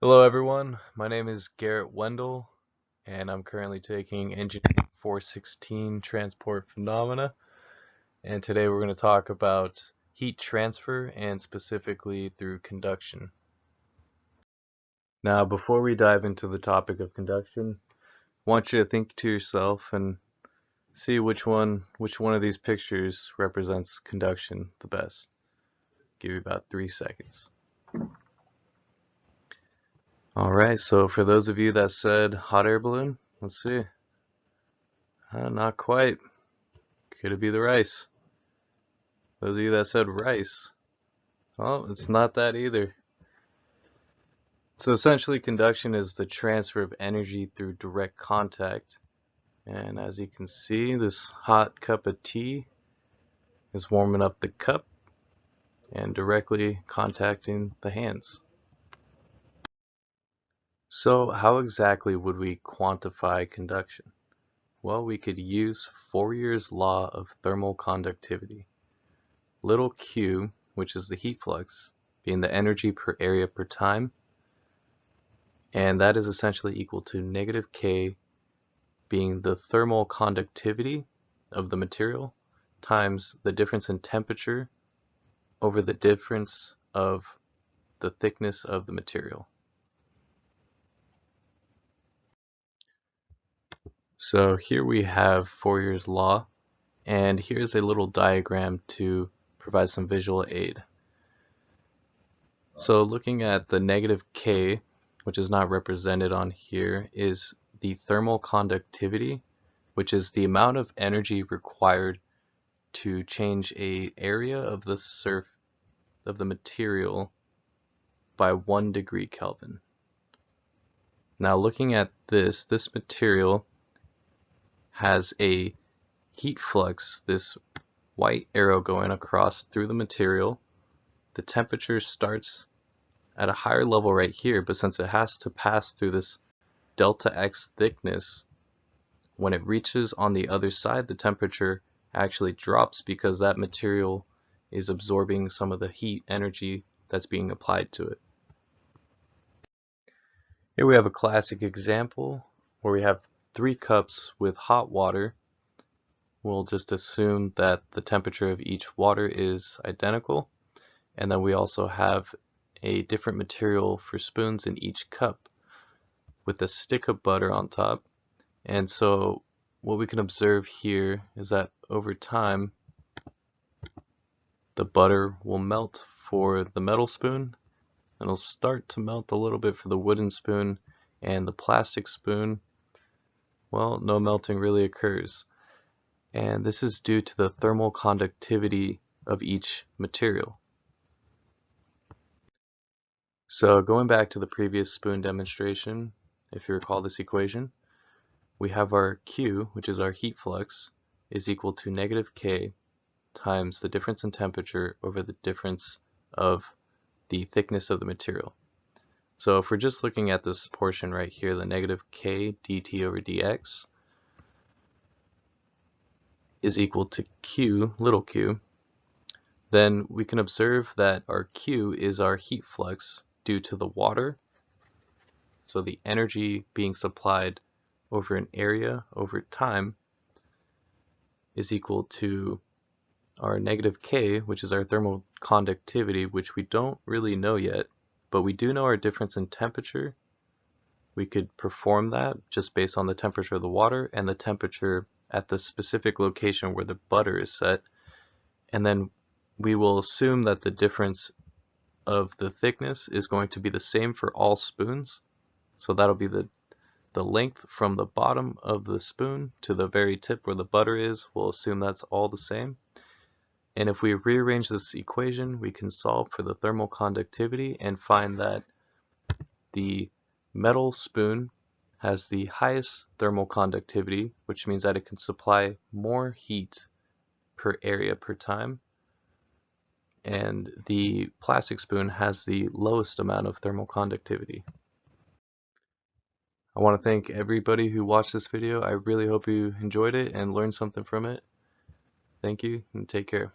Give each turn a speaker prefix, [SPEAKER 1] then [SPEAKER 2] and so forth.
[SPEAKER 1] Hello everyone, my name is Garrett Wendell and I'm currently taking Engineering 416 Transport Phenomena, and today we're going to talk about heat transfer and specifically through conduction. Now before we dive into the topic of conduction, I want you to think to yourself and see which one of these pictures represents conduction the best. Give you about 3 seconds. Alright, so for those of you that said hot air balloon, let's see. Not quite. Could it be the rice? Those of you that said rice, well, it's not that either. So essentially conduction is the transfer of energy through direct contact. And as you can see, this hot cup of tea is warming up the cup and directly contacting the hands. So how exactly would we quantify conduction? Well, we could use Fourier's law of thermal conductivity. Little q, which is the heat flux, being the energy per area per time, and that is essentially equal to negative K being the thermal conductivity of the material times the difference in temperature over the difference of the thickness of the material. So here we have Fourier's law, and here's a little diagram to provide some visual aid. So looking at the negative K, which is not represented on here, is the thermal conductivity, which is the amount of energy required to change an area of the surface of the material by 1 degree Kelvin. Now looking at this material has a heat flux, this white arrow going across through the material. The temperature starts at a higher level right here, but since it has to pass through this delta X thickness, when it reaches on the other side, the temperature actually drops because that material is absorbing some of the heat energy that's being applied to it. Here we have a classic example where we have 3 cups with hot water. We'll just assume that the temperature of each water is identical, and then we also have a different material for spoons in each cup with a stick of butter on top. And so what we can observe here is that over time the butter will melt for the metal spoon, and it'll start to melt a little bit for the wooden spoon, and the plastic spoon, well, no melting really occurs. And this is due to the thermal conductivity of each material. So going back to the previous spoon demonstration, if you recall this equation, we have our Q, which is our heat flux, is equal to negative K times the difference in temperature over the difference of the thickness of the material. So if we're just looking at this portion right here, the negative K dt over dx is equal to Q, little q, then we can observe that our Q is our heat flux due to the water, so the energy being supplied over an area over time is equal to our negative K, which is our thermal conductivity, which we don't really know yet, but we do know our difference in temperature. We could perform that just based on the temperature of the water and the temperature at the specific location where the butter is set, and then we will assume that the difference of the thickness is going to be the same for all spoons. So that'll be the length from the bottom of the spoon to the very tip where the butter is. We'll assume that's all the same. And if we rearrange this equation, we can solve for the thermal conductivity and find that the metal spoon has the highest thermal conductivity, which means that it can supply more heat per area per time, and the plastic spoon has the lowest amount of thermal conductivity. I want to thank everybody who watched this video. I really hope you enjoyed it and learned something from it. Thank you and take care.